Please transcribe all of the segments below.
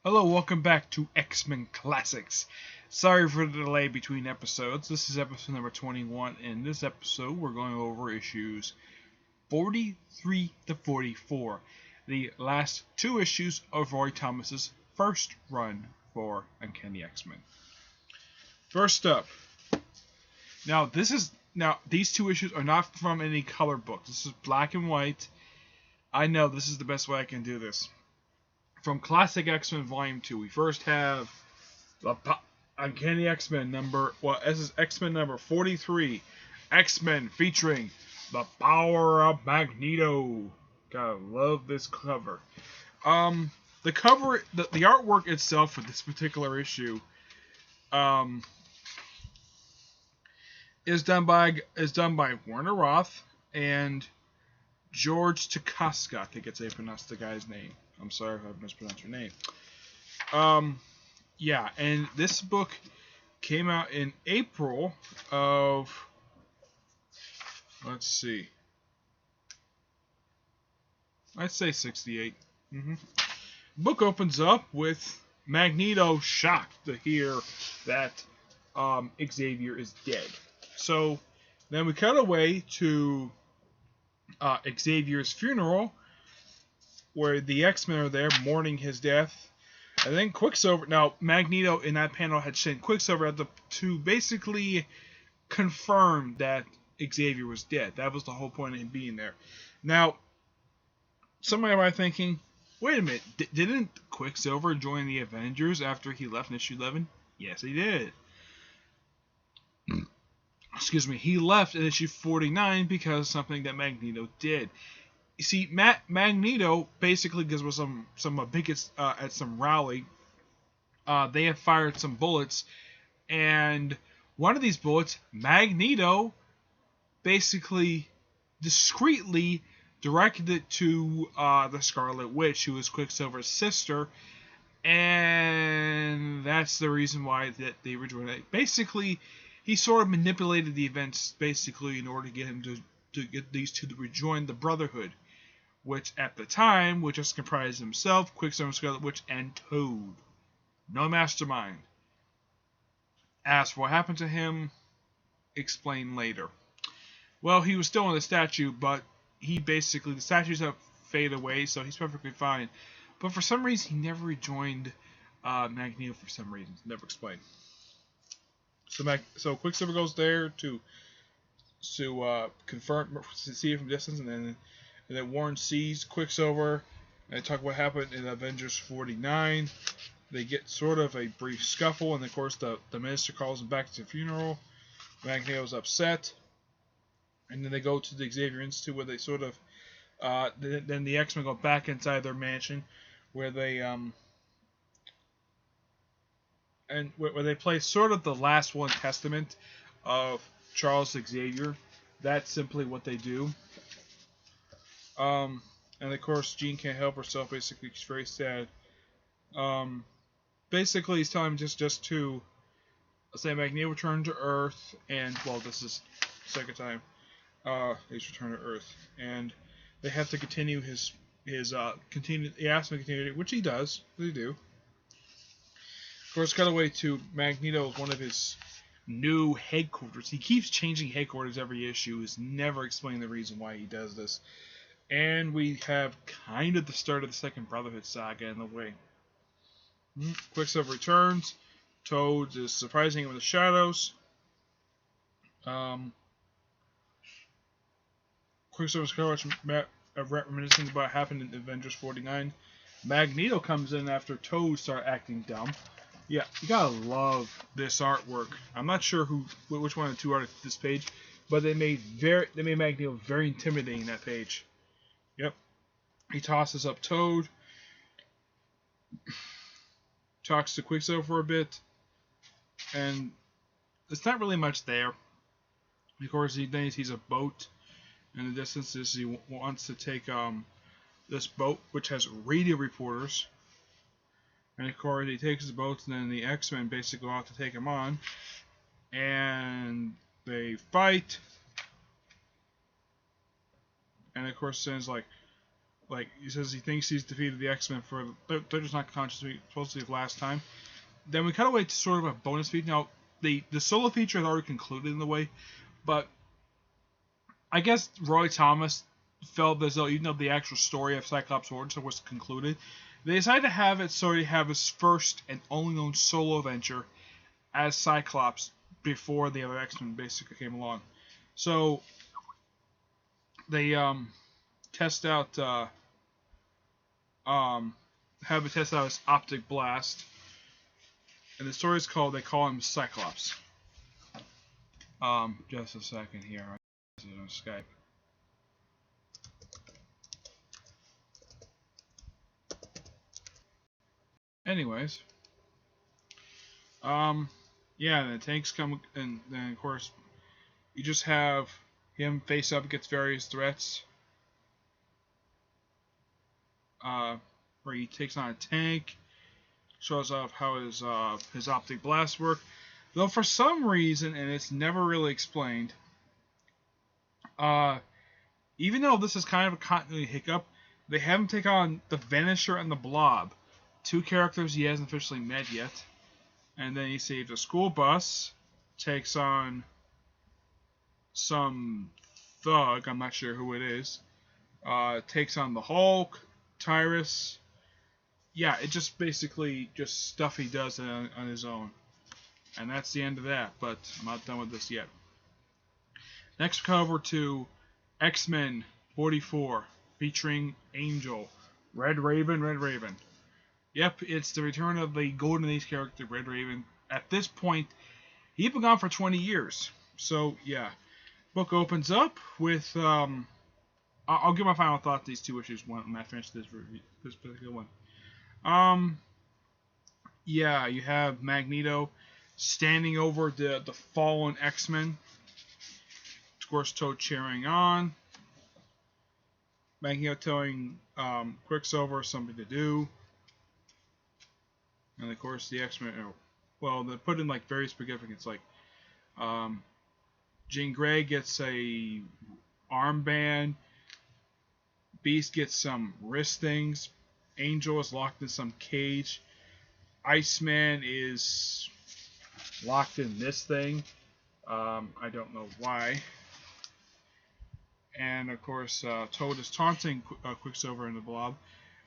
Hello, welcome back to X-Men Classics. Sorry for the delay between episodes. This is episode number 21. In this episode, we're going over issues 43 to 44, the last two issues of Roy Thomas's first run for Uncanny X-Men. First up, now these two issues are not from any color books. This is black and white. I know this is the best way I can do this. From Classic X-Men Volume 2, we first have the Uncanny X-Men this is X-Men number 43. X-Men featuring the power of Magneto. Gotta love this cover. The cover, the artwork itself for this particular issue, is done by Werner Roth and George Takaska. I think it's how you pronounce the guy's name. I'm sorry if I mispronounced your name. Yeah, and this book came out in April of, let's see, I'd say 68. Book opens up with Magneto shocked to hear that Xavier is dead. So then we cut away to Xavier's funeral, where the X-Men are there mourning his death. And then Quicksilver, now Magneto in that panel had sent Quicksilver to basically confirm that Xavier was dead. That was the whole point of him being there. Now, somebody might be thinking, wait a minute, didn't Quicksilver join the Avengers after he left in issue 11? Yes, he did. Excuse me, he left in issue 49 because of something that Magneto did. You see, Magneto basically, because was some bigots at some rally, they had fired some bullets, and one of these bullets, Magneto basically discreetly directed it to the Scarlet Witch, who was Quicksilver's sister, and that's the reason why that they rejoined it. Basically, he sort of manipulated the events basically in order to get him to get these two to rejoin the Brotherhood, which at the time would just comprise himself, Quicksilver, Scarlet Witch, and Toad. No mastermind. As for what happened to him, explain later. Well, he was still in the statue, but the statues have faded away, so he's perfectly fine. But for some reason, he never rejoined Magneto for some reason. Never explained. So Quicksilver goes there to confirm, to see it from distance, and then Warren sees Quicksilver, and they talk what happened in Avengers 49. They get sort of a brief scuffle, and of course the minister calls him back to the funeral. Magneto's upset, and then they go to the Xavier Institute, where they sort of then the X-Men go back inside their mansion, where they where they play sort of the last will and testament of Charles Xavier. That's simply what they do. And of course, Jean can't help herself. Basically, she's very sad. Basically, he's telling him just to say Magneto returned to Earth, and well, this is the second time he's returned to Earth, and they have to continue his continue. He asks him to continue, which he does. They do. Of course, cut away to Magneto is one of his new headquarters. He keeps changing headquarters every issue. He's never explained the reason why he does this. And we have kind of the start of the second Brotherhood saga in the way. Quicksilver returns. Toad is surprising him in the shadows. Quicksilver's coach reminiscing about what happened in Avengers 49. Magneto comes in after Toad started acting dumb. Yeah, you gotta love this artwork. I'm not sure which one of the two artists this page, but they made Magneto very intimidating that page. Yep. He tosses up Toad. Talks to Quicksilver for a bit. And there's not really much there. Of course, then he sees a boat in the distance. He wants to take this boat, which has radio reporters. And of course, he takes the boat, and then the X-Men basically go out to take him on. And they fight. And of course, Sin's like, Like, he says he thinks he's defeated the X-Men for... They're just not consciously supposed to be last time. Then we cut away to sort of a bonus feature. Now, the solo feature has already concluded in a way, but I guess Roy Thomas felt as though, even though the actual story of Cyclops' origin was concluded, they decided to have it so he have his first and only known solo adventure as Cyclops before the other X-Men basically came along. So they test out have him test out his optic blast, and the story is called, they call him Cyclops. Just a second here. This is on Skype. Anyways, yeah, and the tanks come, and then of course you just have him face up against various threats. Where he takes on a tank, shows off how his optic blasts work. Though for some reason, and it's never really explained, even though this is kind of a continuity hiccup, they have him take on the Vanisher and the Blob, two characters he hasn't officially met yet. And then he saves a school bus, takes on some thug, I'm not sure who it is, takes on the Hulk, Tyrus. Yeah, it just basically just stuff he does on his own. And that's the end of that, but I'm not done with this yet. Next, we come over to X-Men 44, featuring Angel. Red Raven. Yep, it's the return of the Golden Age character, Red Raven. At this point, he'd been gone for 20 years. So, yeah. Book opens up with... I'll give my final thought to these two issues when I finish this review, this particular one. Yeah, you have Magneto standing over the fallen X-Men. Of course, Toad cheering on. Magneto telling Quicksilver something to do. And of course, the X-Men, well, they put in like very significance, like Jean Grey gets a armband, Beast gets some wrist things, Angel is locked in some cage, Iceman is locked in this thing. I don't know why. And of course, Toad is taunting Quicksilver and the Blob.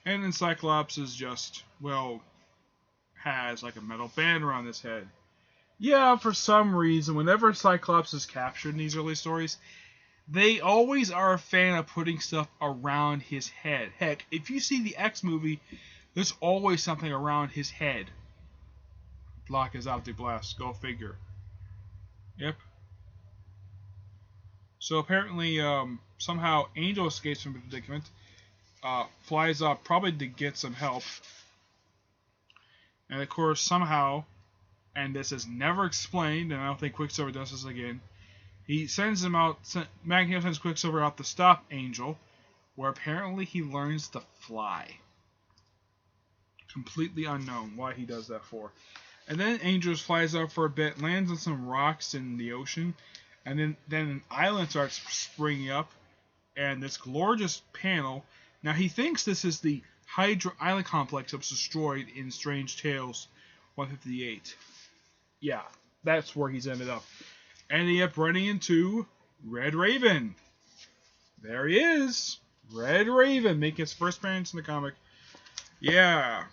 And then Cyclops is just, well, has like a metal band around his head. Yeah, for some reason, whenever Cyclops is captured in these early stories, they always are a fan of putting stuff around his head. Heck, if you see the X movie, there's always something around his head. Block his optic blast. Go figure. Yep. So apparently, somehow Angel escapes from the predicament, flies up probably to get some help, and of course somehow, and this is never explained, and I don't think Quicksilver does this again, he sends him out, Magneto sends Quicksilver out to stop Angel, where apparently he learns to fly. Completely unknown why he does that for. And then Angel flies up for a bit, lands on some rocks in the ocean, and then an island starts springing up, and this gorgeous panel. Now he thinks this is the Hydra Island complex that was destroyed in Strange Tales 158. Yeah, that's where he's ended up. And he ended up running into Red Raven. There he is. Red Raven making his first appearance in the comic. Yeah.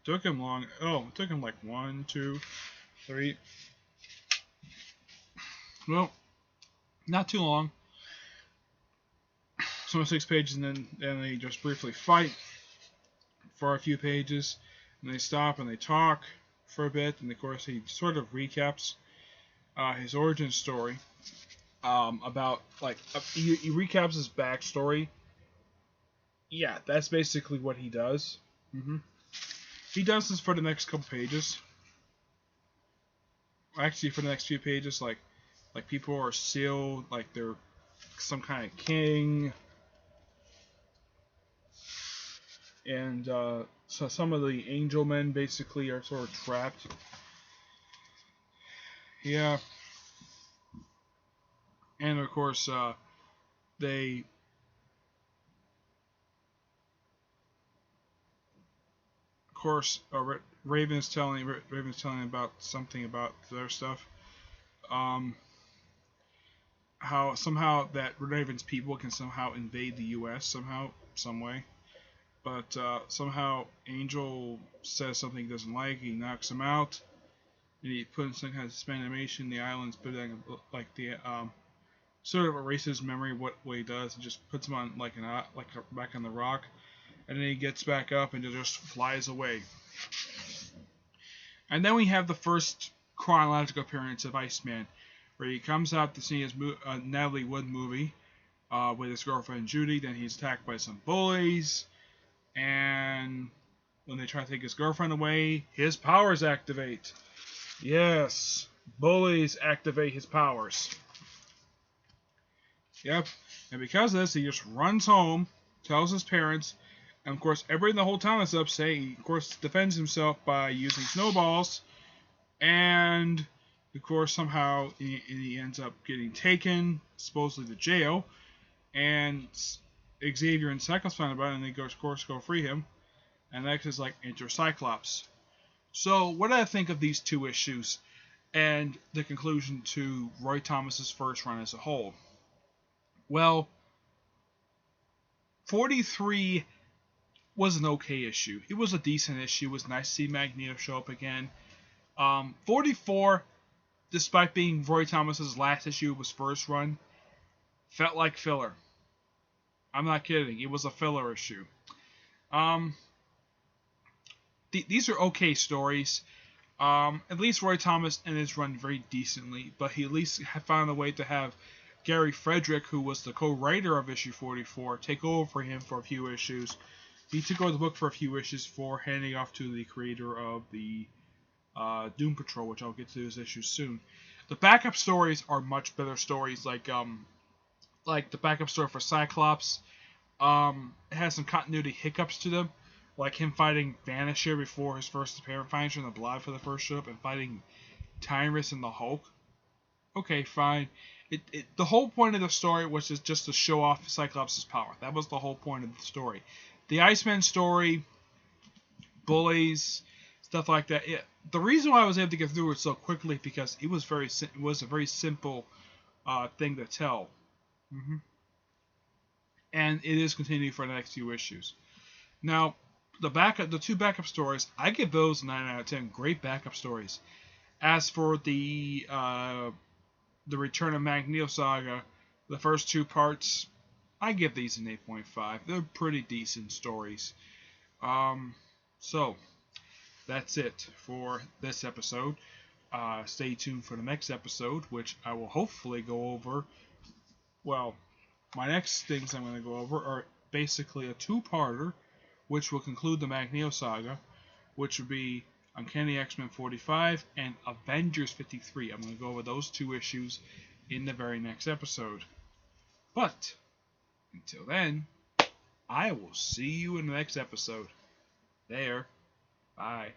Took him long. Oh, it took him like 1, 2, 3. Well, not too long. Some 6 pages, and then they just briefly fight for a few pages, and they stop and they talk for a bit, and of course he sort of recaps his origin story about like he recaps his backstory. Yeah, that's basically what he does. He does this for the next couple pages. Actually, for the next few pages, like people are sealed, like they're some kind of king. And so some of the angel men basically are sort of trapped. Yeah. And of course, they course, Raven's telling about something about their stuff. Um, how somehow that Raven's people can somehow invade the U.S. somehow, some way. But somehow Angel says something he doesn't like. He knocks him out, and he puts in some kind of suspended animation in the islands, but like the sort of erases memory of what he does, and just puts him on back on the rock, and then he gets back up and just flies away. And then we have the first chronological appearance of Iceman, where he comes out to see his Natalie Wood movie with his girlfriend Judy. Then he's attacked by some bullies, and when they try to take his girlfriend away, his powers activate. Yes, bullies activate his powers. Yep, and because of this, he just runs home, tells his parents, and of course, everybody in the whole town is upset. He, of course, defends himself by using snowballs, and of course, somehow he ends up getting taken, supposedly to jail, and Xavier and Cyclops find about it, and they go, of course, go free him, and next is like enter Cyclops. So, what do I think of these two issues, and the conclusion to Roy Thomas's first run as a whole? Well, 43 was an okay issue. It was a decent issue. It was nice to see Magneto show up again. 44, despite being Roy Thomas's last issue of his first run, felt like filler. I'm not kidding. It was a filler issue. These are okay stories. At least Roy Thomas and his run very decently, but he at least found a way to have Gary Frederick, who was the co-writer of issue 44, take over for him for a few issues. He took over the book for a few issues before handing off to the creator of the Doom Patrol, which I'll get to those issues soon. The backup stories are much better stories, like the backup story for Cyclops. It has some continuity hiccups to them, like him fighting Vanisher before his first appearance, Vanisher and the Blob for the first show up, and fighting Tyrus and the Hulk. Okay, fine. The whole point of the story was just to show off Cyclops' power. That was the whole point of the story. The Iceman story, bullies, stuff like that. The reason why I was able to get through it so quickly because it was a very simple thing to tell, and it is continuing for the next few issues. Now, the two backup stories, I give those a 9 out of 10. Great backup stories. As for the Return of Magneto saga, the first two parts, I give these an 8.5. They're pretty decent stories. So, that's it for this episode. Stay tuned for the next episode, which I will hopefully go over. Well, my next things I'm going to go over are basically a two-parter, which will conclude the Magneto saga, which would be Uncanny X-Men 45 and Avengers 53. I'm going to go over those two issues in the very next episode. But, until then, I will see you in the next episode. There. Bye.